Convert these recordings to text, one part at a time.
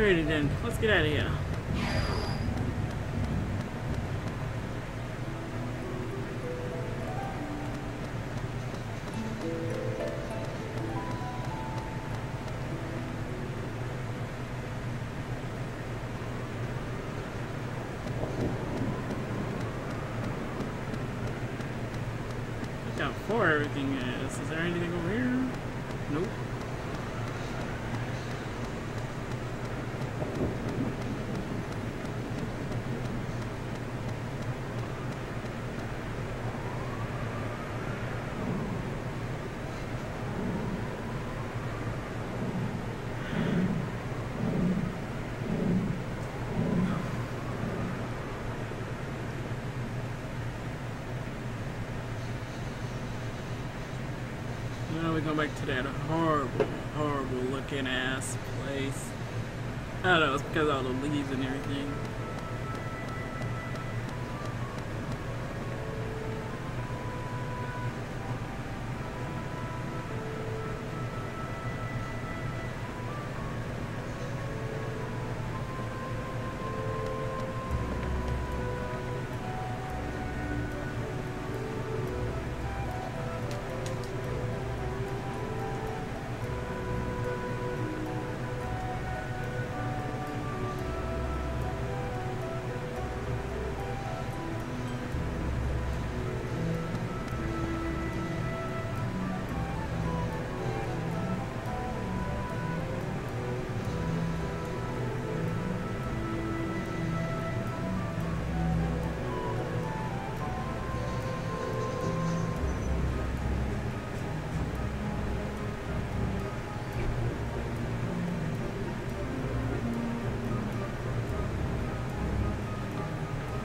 Alrighty then, let's get out of here. Look how far everything is. Is there anything over here? Nope. Now we go back to that horrible, horrible looking ass place. I don't know, it's because of all the leaves and everything.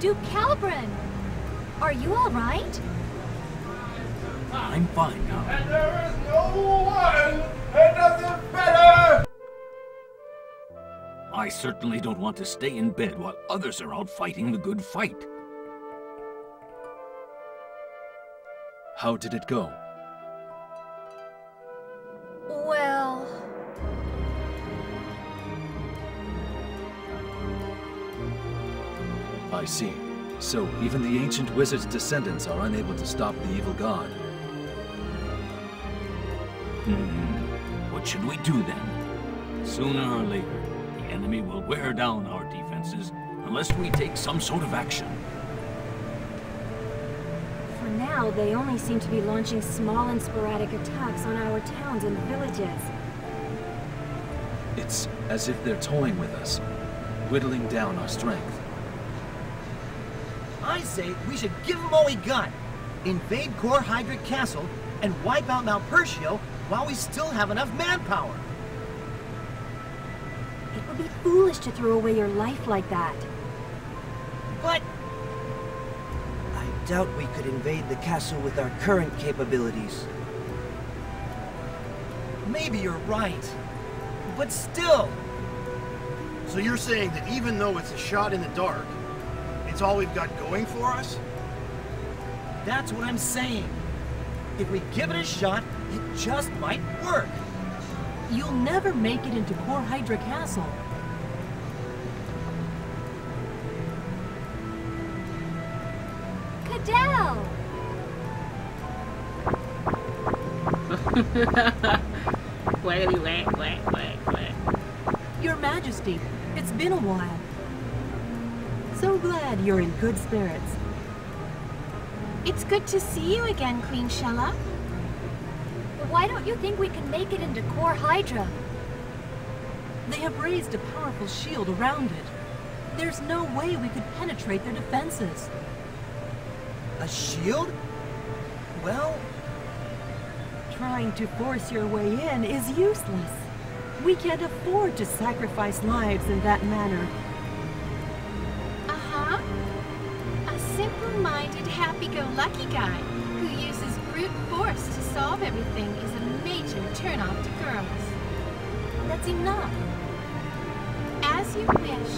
Duke Calibran! Are you alright? I'm fine now. And there is no one that does it better! I certainly don't want to stay in bed while others are out fighting the good fight. How did it go? Well... I see. So, even the ancient wizard's descendants are unable to stop the evil god. What should we do then? Sooner or later, the enemy will wear down our defenses unless we take some sort of action. For now, they only seem to be launching small and sporadic attacks on our towns and villages. It's as if they're toying with us, whittling down our strength. I say we should give them all we got. Invade Core Hydric Castle and wipe out Mount Pershio while we still have enough manpower. It would be foolish to throw away your life like that. But I doubt we could invade the castle with our current capabilities. Maybe you're right, but still. So you're saying that even though it's a shot in the dark, it's all we've got going for us? That's what I'm saying. If we give it a shot, it just might work. You'll never make it into Core Hydra Castle. Cadell! Wait. Your Majesty, it's been a while. So glad you're in good spirits. It's good to see you again, Queen Xelha. Why don't you think we can make it into Core Hydra? They have raised a powerful shield around it. There's no way we could penetrate their defenses. A shield? Well... Trying to force your way in is useless. We can't afford to sacrifice lives in that manner. Uh-huh. A simple-minded, happy-go-lucky guy who uses brute force to solve everything is a major turn-off to girls. That's enough. As you wish.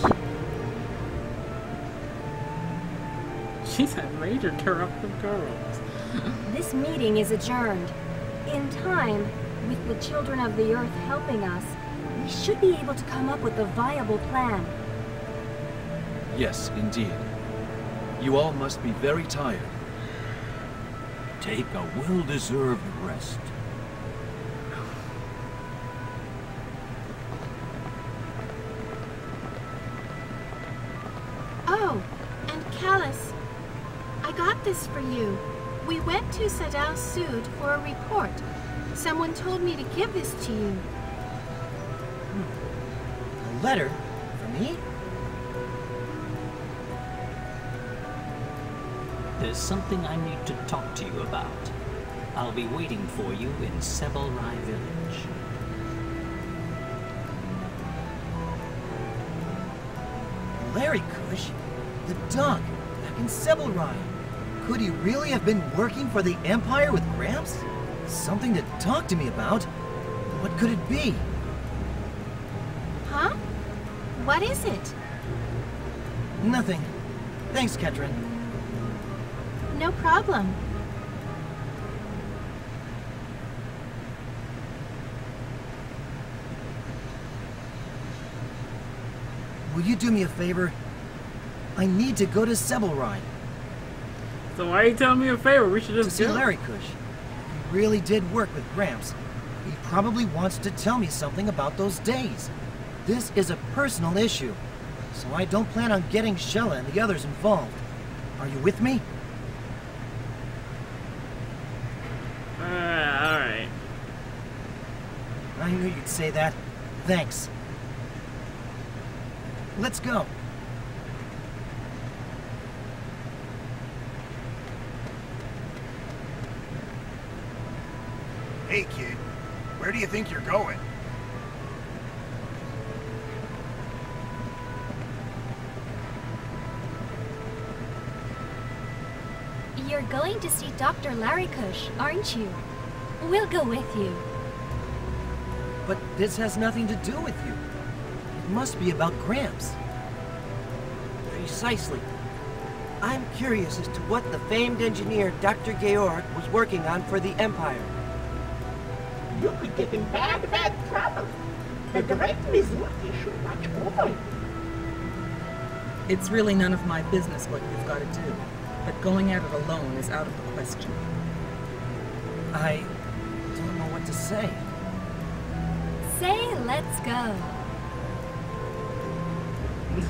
She's a major turn-off of girls. This meeting is adjourned. In time, with the children of the Earth helping us, We should be able to come up with a viable plan. Yes, indeed. You all must be very tired. Take a well-deserved rest. Oh, and Callus, I got this for you. We went to Sadao Sud for a report. Someone told me to give this to you. A letter? For me? There's something I need to talk to you about. I'll be waiting for you in Sebelrai village. Larry Kush? The dog, back in Sebelrai. Could he really have been working for the Empire with Gramps? Something to talk to me about? What could it be? Huh? What is it? Nothing. Thanks, Ketrin. No problem. Will you do me a favor? I need to go to Sebelrai. So why are you telling me a favor? We should To just see go. Larry Kush. He really did work with Gramps. He probably wants to tell me something about those days. This is a personal issue, so I don't plan on getting Xelha and the others involved. Are you with me? Alright. I knew you'd say that. Thanks. Let's go. Hey, kid. Where do you think you're going? You're going to see Dr. Larry Kush, aren't you? We'll go with you. But this has nothing to do with you. It must be about Gramps. Precisely. I'm curious as to what the famed engineer Dr. Georg was working on for the Empire. You could get in bad, bad trouble. The great Mizuki should watch over you. It's really none of my business what you've got to do, but going at it alone is out of the question. I don't know what to say. Say, let's go.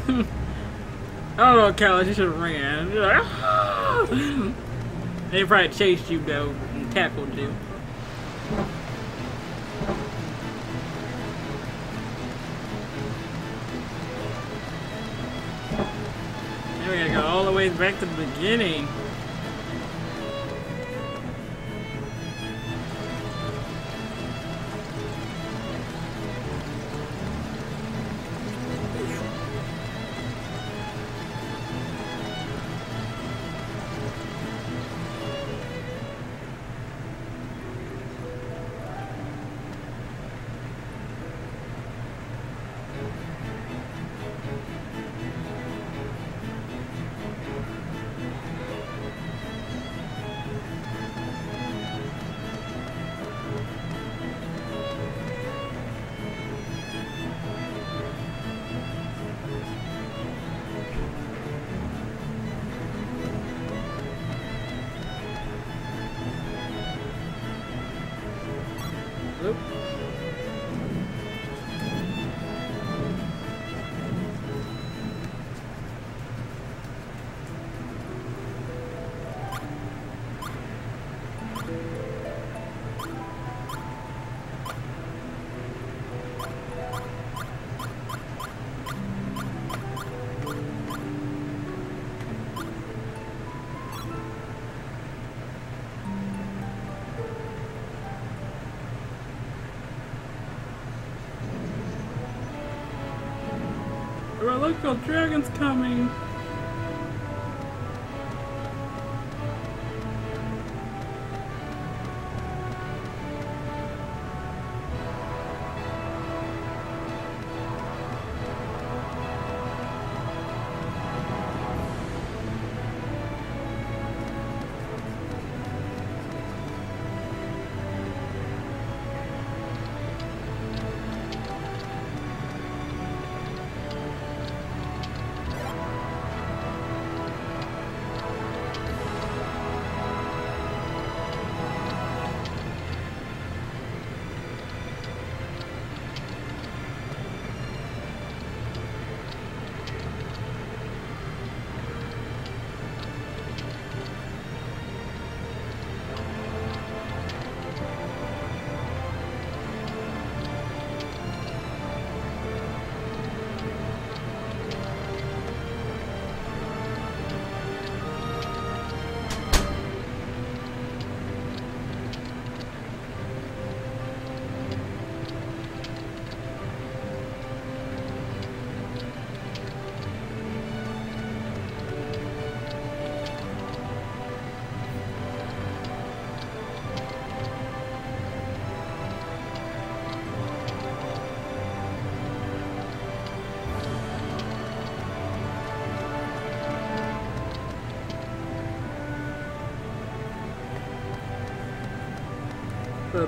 I don't know, Carlos, you should have ran. You're like, ah! They probably chased you, though, and tackled you. Now we gotta go all the way back to the beginning. Oop. Oh, look, the dragon's coming.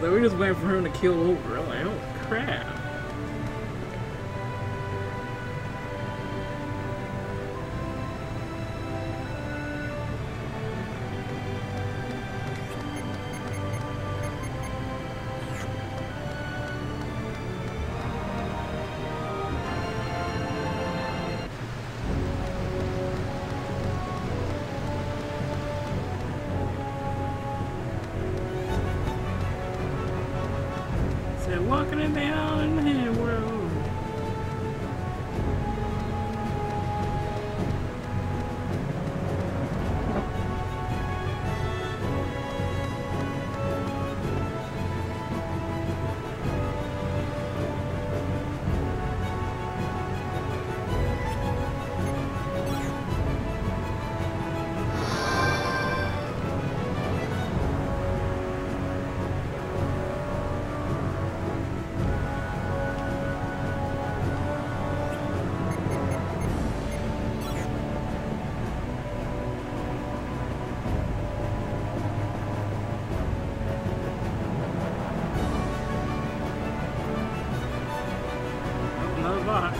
So we're just waiting for him to kill over. I'm like, oh crap. Walking it down in the world. Box.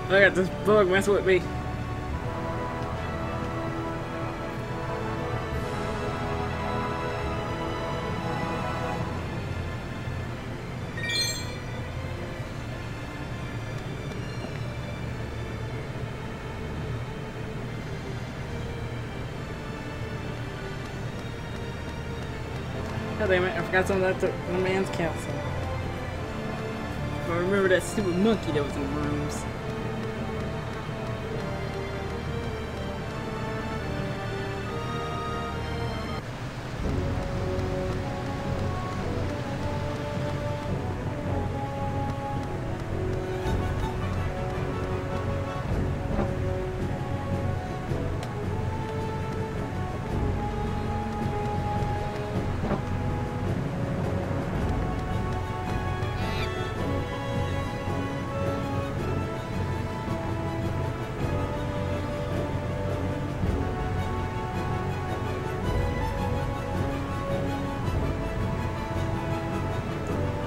I got this bug messing with me. God damn it, I forgot some of that to the man's council. I remember that stupid monkey that was in the rooms.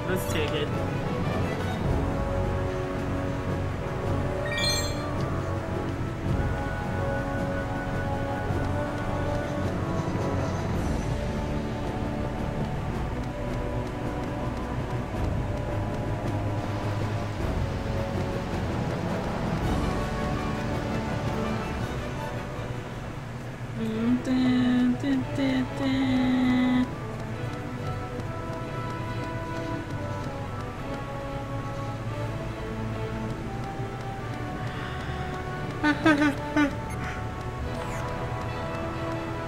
Let's take it.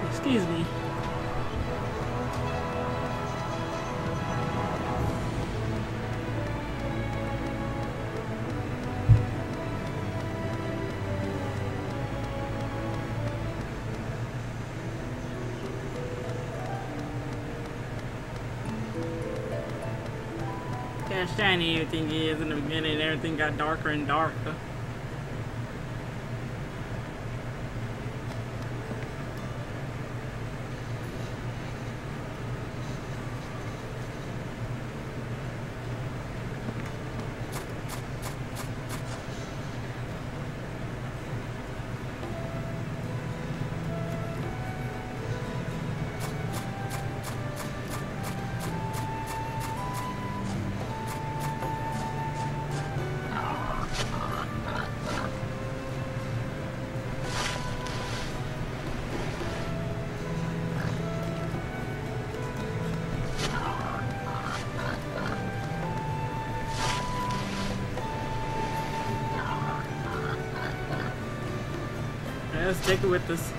Excuse me. How shiny everything is in the beginning, everything got darker and darker. Let's stick it with this.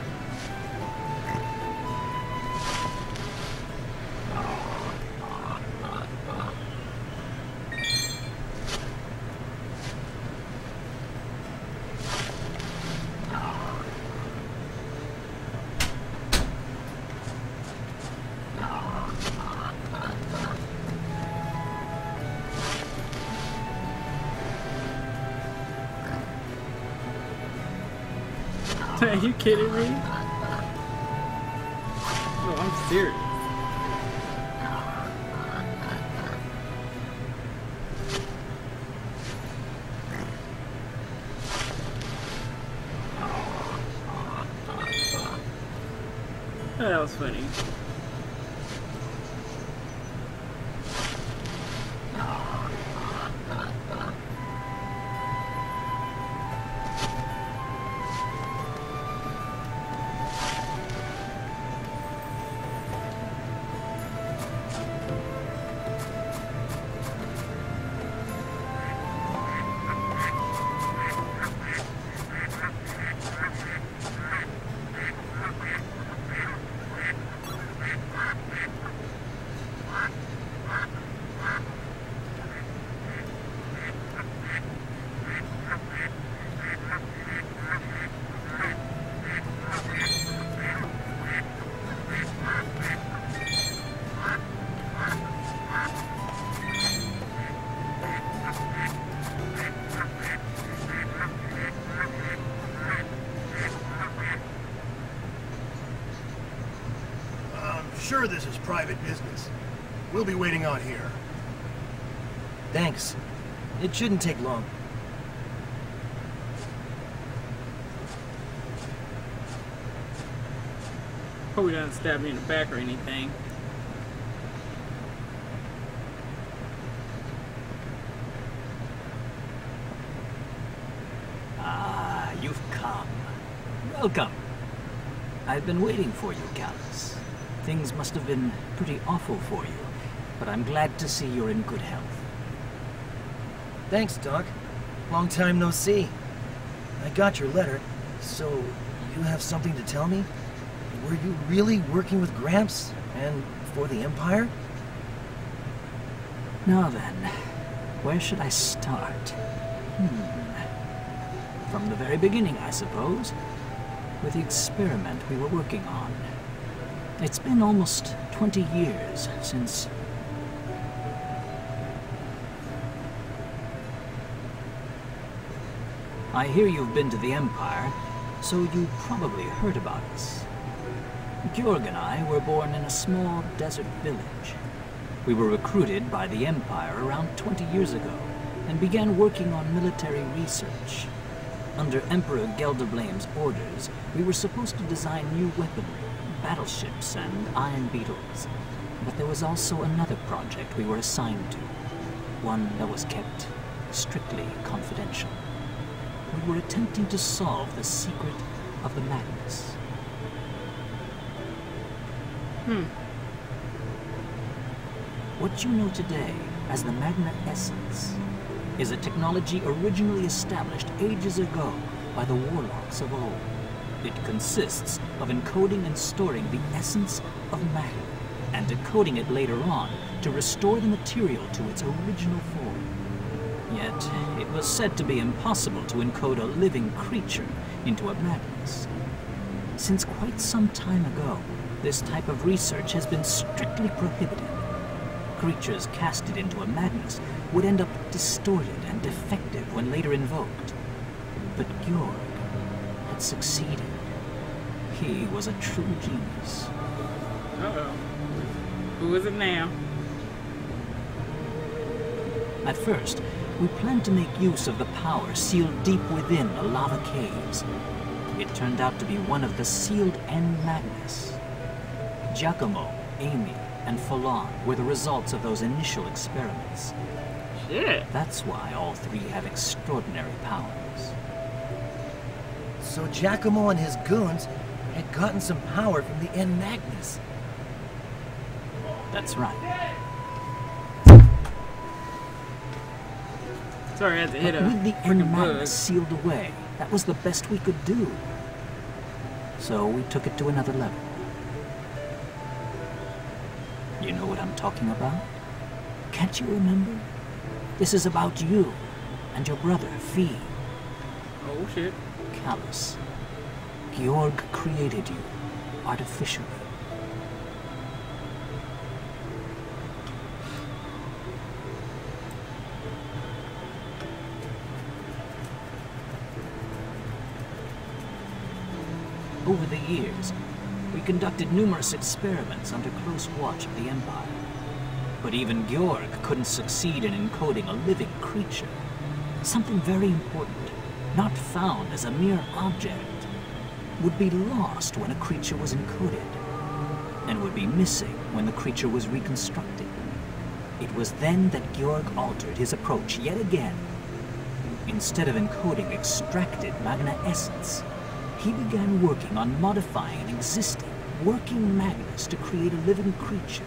Are you kidding me? No, I'm serious. Oh, that was funny. Sure, this is private business. We'll be waiting out here. Thanks. It shouldn't take long. Hope he doesn't stab me in the back or anything. Ah, you've come. Welcome. I've been waiting for you, Callus. Things must have been pretty awful for you, but I'm glad to see you're in good health. Thanks, Doc. Long time no see. I got your letter, so you have something to tell me? Were you really working with Gramps and for the Empire? Now then, where should I start? From the very beginning, I suppose, with the experiment we were working on. It's been almost 20 years since... I hear you've been to the Empire, so you probably heard about us. Georg and I were born in a small desert village. We were recruited by the Empire around 20 years ago, and began working on military research. Under Emperor Geldablame's orders, we were supposed to design new weaponry, battleships, and iron beetles. But there was also another project we were assigned to, one that was kept strictly confidential. We were attempting to solve the secret of the madness. What you know today as the Magna Essence is a technology originally established ages ago by the warlocks of old. It consists of encoding and storing the essence of matter, and decoding it later on to restore the material to its original form. Yet, it was said to be impossible to encode a living creature into a madness. Since quite some time ago, this type of research has been strictly prohibited. Creatures casted into a madness would end up distorted and defective when later invoked. But Georg had succeeded. He was a true genius. Uh-oh. Who is it now? At first, we planned to make use of the power sealed deep within the lava caves. It turned out to be one of the sealed End Magnus. Giacomo, Amy, and Falon were the results of those initial experiments. Shit. That's why all three have extraordinary powers. So Giacomo and his goons had gotten some power from the End Magnus. That's right. Sorry, I had to hit a with the End freaking bug. Magnus sealed away, that was the best we could do. So we took it to another level. You know what I'm talking about? Can't you remember? This is about you and your brother, Fee. Oh shit. Callous. Georg created you artificially. Over the years, we conducted numerous experiments under close watch of the Empire. But even Georg couldn't succeed in encoding a living creature. Something very important, not found as a mere object, would be lost when a creature was encoded, and would be missing when the creature was reconstructed. It was then that Georg altered his approach yet again. Instead of encoding extracted Magna Essence, he began working on modifying an existing, working Magnus to create a living creature.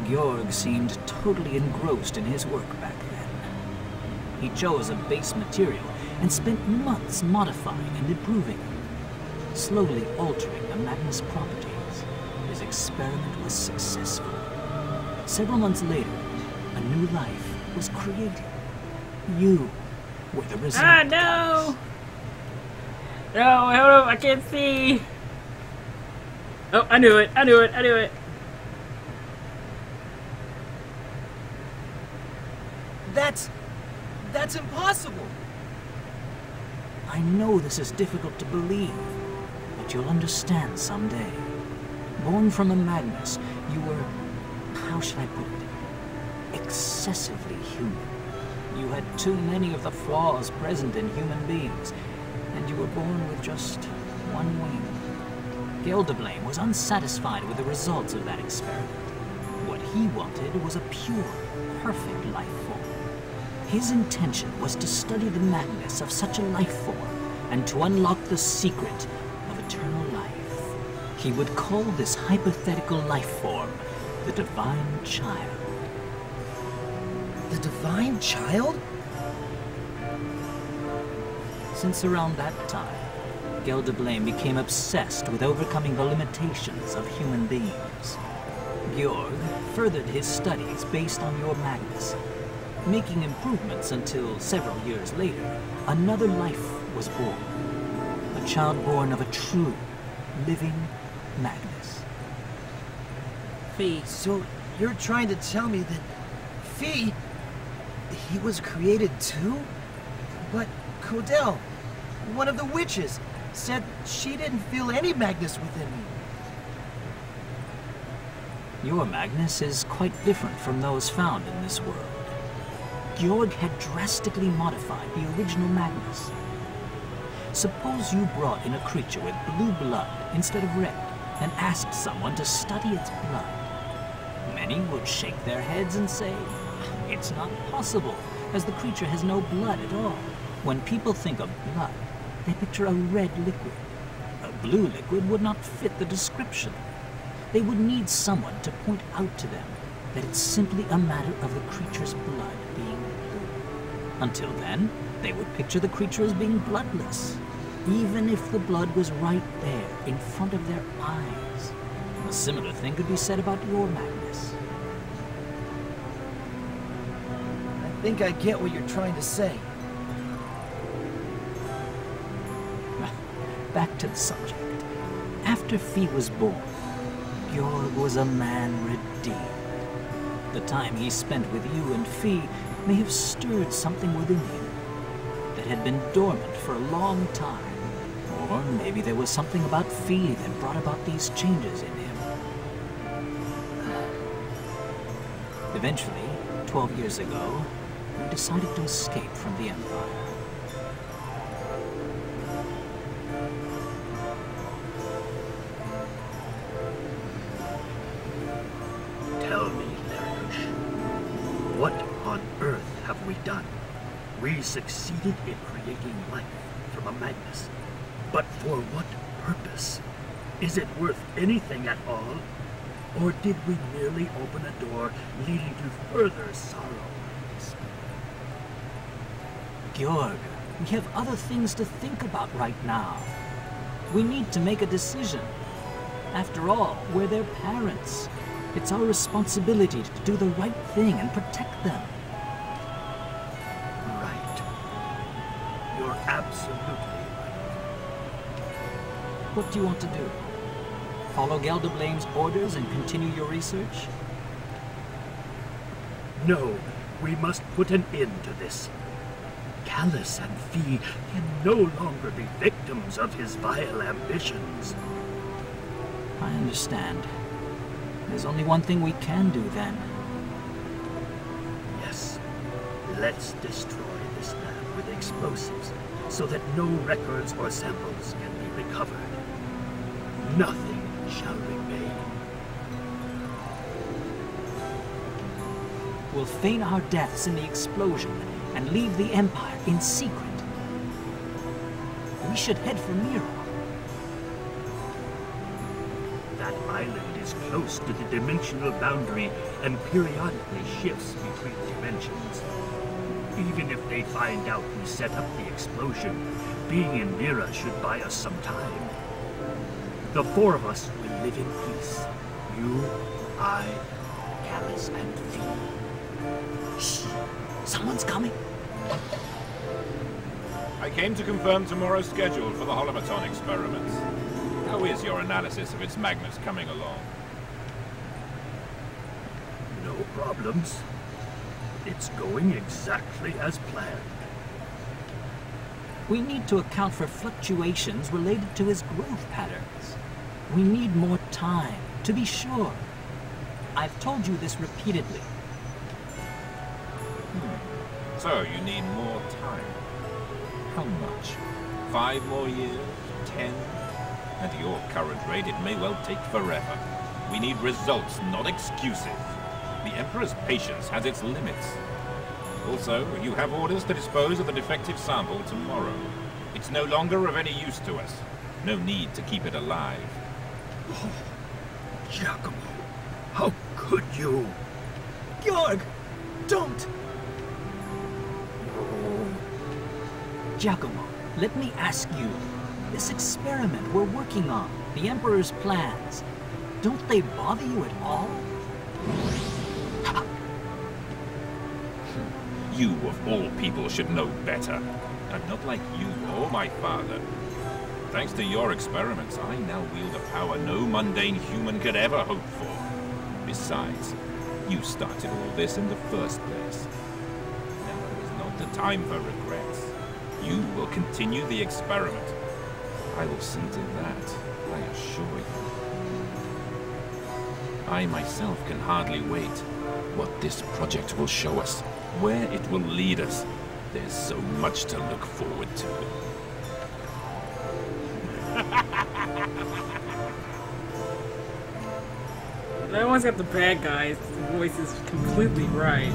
Georg seemed totally engrossed in his work back then. He chose a base material and spent months modifying and improving it, slowly altering the Magnus properties. His experiment was successful. Several months later, a new life was created. You were the result. Ah, no! No, hold up, I can't see. Oh, I knew it, I knew it, I knew it. That's impossible. I know this is difficult to believe, but you'll understand someday. Born from a Magnus, you were, how should I put it, excessively human. You had too many of the flaws present in human beings, and you were born with just one wing. Gelderblame was unsatisfied with the results of that experiment. What he wanted was a pure, perfect life form. His intention was to study the Magnus of such a life form and to unlock the secret of eternal life. He would call this hypothetical life form the Divine Child. The Divine Child? Since around that time, Gelderblame became obsessed with overcoming the limitations of human beings. Georg furthered his studies based on your Magnus, making improvements until several years later, another life was born. A child born of a true, living Magnus. Fee, so you're trying to tell me that Fee, he was created too? But Codell, one of the witches, said she didn't feel any Magnus within me. Your Magnus is quite different from those found in this world. Georg had drastically modified the original Magnus. Suppose you brought in a creature with blue blood instead of red and asked someone to study its blood. Many would shake their heads and say, it's not possible, as the creature has no blood at all. When people think of blood, they picture a red liquid. A blue liquid would not fit the description. They would need someone to point out to them that it's simply a matter of the creature's blood being blue. Until then, they would picture the creature as being bloodless, even if the blood was right there in front of their eyes. A similar thing could be said about your Magnus. I think I get what you're trying to say. Back to the subject. After Fee was born, Georg was a man redeemed. The time he spent with you and Fee may have stirred something within him that had been dormant for a long time. Or maybe there was something about Fee that brought about these changes in him. Eventually, 12 years ago, you decided to escape from the Empire. Tell me, Lariush, what on earth have we done? We succeeded in creating life from a Magnus. But for what purpose? Is it worth anything at all? Or did we merely open a door leading to further sorrow? Georg, we have other things to think about right now. We need to make a decision. After all, we're their parents. It's our responsibility to do the right thing and protect them. Right. You're absolutely right. What do you want to do? Follow Geldeblame's orders and continue your research? No, we must put an end to this. Callus and Fee can no longer be victims of his vile ambitions. I understand. There's only one thing we can do then. Yes. Let's destroy this lab with explosives so that no records or samples can be recovered. Nothing shall remain. We'll feign our deaths in the explosion and leave the Empire in secret. We should head for Mira. That island is close to the dimensional boundary and periodically shifts between dimensions. Even if they find out we set up the explosion, being in Mira should buy us some time. The four of us will live in peace. You, I, Callus, and Fee. Shh! Someone's coming. I came to confirm tomorrow's schedule for the holomaton experiments. How is your analysis of its magnets coming along? No problems. It's going exactly as planned. We need to account for fluctuations related to his growth patterns. We need more time, to be sure. I've told you this repeatedly. So, you need more time. How much? 5 more years? 10? At your current rate, it may well take forever. We need results, not excuses. The Emperor's patience has its limits. Also, you have orders to dispose of the defective sample tomorrow. It's no longer of any use to us. No need to keep it alive. Oh, Giacomo, how could you? Georg, don't! Giacomo, let me ask you, this experiment we're working on, the Emperor's plans, don't they bother you at all? You, of all people, should know better. I'm not like you or my father. Thanks to your experiments, I now wield a power no mundane human could ever hope for. Besides, you started all this in the first place. Now is not the time for regrets. You will continue the experiment. I will see to that, I assure you. I myself can hardly wait. What this project will show us, where it will lead us. There's so much to look forward to. That one's got the bad guys. The voice is completely right.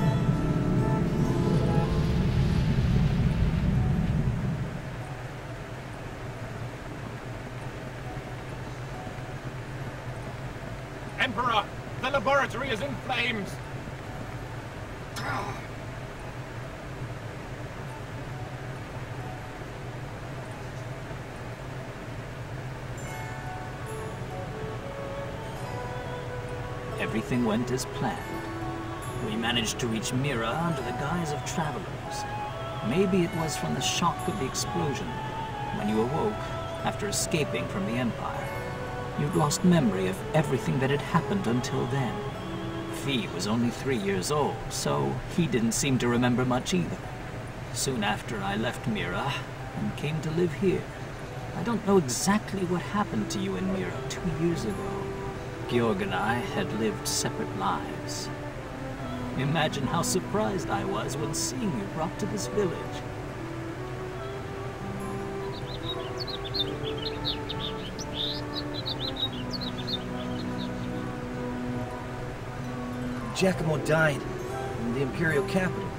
Emperor! The laboratory is in flames! Everything went as planned. We managed to reach Mira under the guise of travelers. Maybe it was from the shock of the explosion. When you awoke, after escaping from the Empire, you'd lost memory of everything that had happened until then. Fee was only 3 years old, so he didn't seem to remember much either. Soon after, I left Mira and came to live here. I don't know exactly what happened to you in Mira 2 years ago. Georg and I had lived separate lives. Imagine how surprised I was when seeing you brought to this village. Giacomo died in the Imperial capital.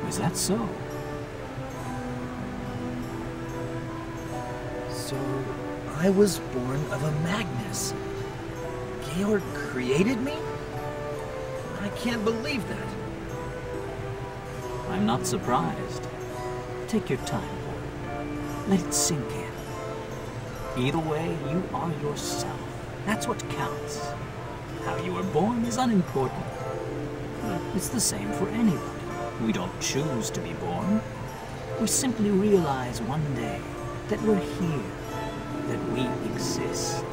Was that so? So, I was born of a Magnus. Georg created me? I can't believe that. I'm not surprised. Take your time, boy. Let it sink in. Either way, you are yourself. That's what counts. How you were born is unimportant. It's the same for anybody. We don't choose to be born. We simply realize one day that we're here, that we exist.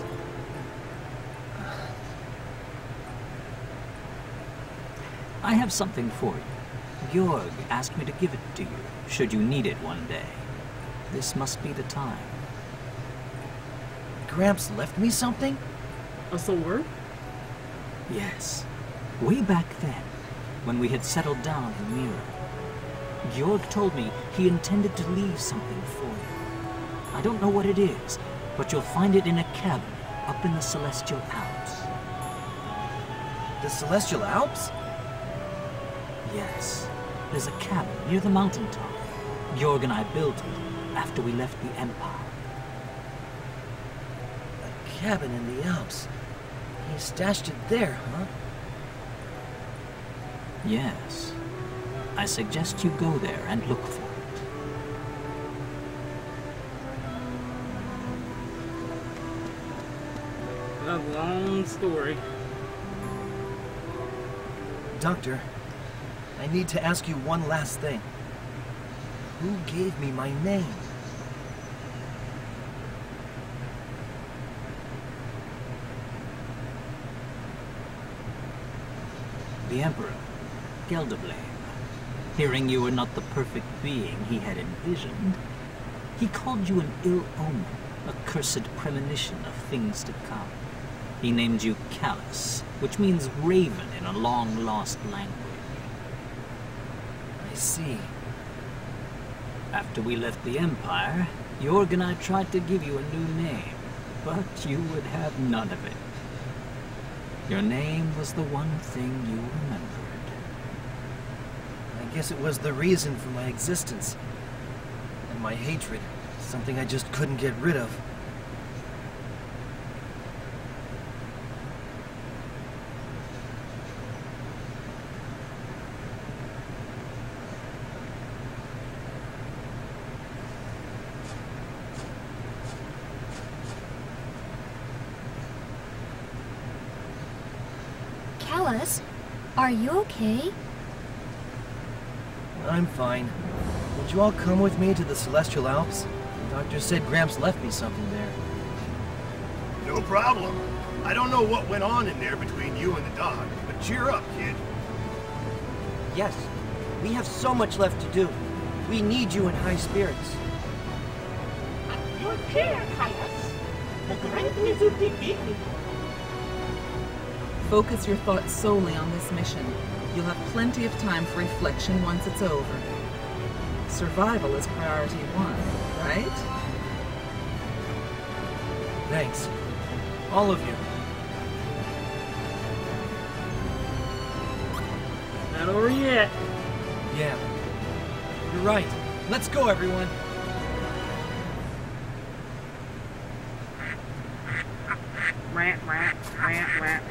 I have something for you. Georg asked me to give it to you, should you need it one day. This must be the time. Gramps left me something? A sword? Yes. Way back then, when we had settled down in Mira, Georg told me he intended to leave something for you. I don't know what it is, but you'll find it in a cabin up in the Celestial Alps. The Celestial Alps? Yes. There's a cabin near the mountaintop. Georg and I built it after we left the Empire. A cabin in the Alps. He stashed it there, huh? Yes. I suggest you go there and look for it. A long story. Doctor, I need to ask you one last thing. Who gave me my name? The Emperor, Gelderblame. Hearing you were not the perfect being he had envisioned, he called you an ill omen, a cursed premonition of things to come. He named you Callus, which means raven in a long-lost language. I see. After we left the Empire, Georg and I tried to give you a new name, but you would have none of it. Your name was the one thing you remembered. I guess it was the reason for my existence. And my hatred, something I just couldn't get rid of. Callus, are you okay? I'm fine. Would you all come with me to the Celestial Alps? The doctor said Gramps left me something there. No problem. I don't know what went on in there between you and the dog, but cheer up, kid. Yes, we have so much left to do. We need you in high spirits. Your chair, Kaitos. The great Mizuki beat me. Focus your thoughts solely on this mission. You'll have plenty of time for reflection once it's over. Survival is priority one, right? Thanks. All of you. Not over yet. Yeah. You're right. Let's go, everyone. Rat, rat, rat, rat.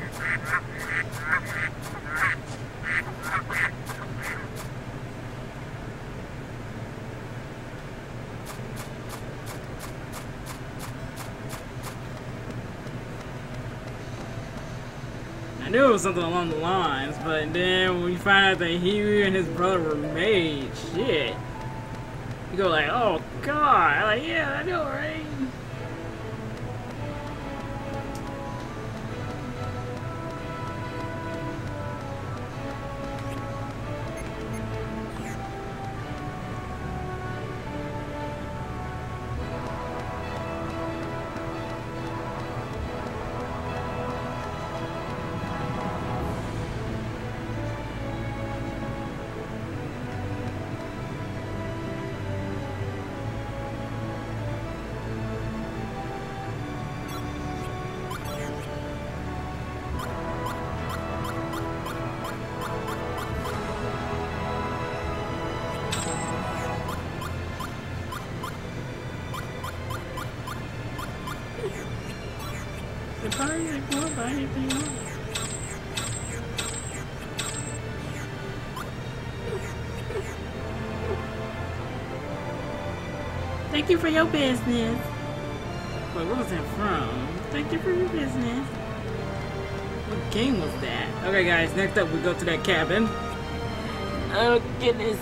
I knew it was something along the lines, but then when you find out that he and his brother were made, shit. You go like, oh god, like, yeah, I know, right? The party is going by anything else. Thank you for your business. Wait, what was that from? Thank you for your business. What game was that? Okay, guys, next up we go to that cabin. Oh, goodness.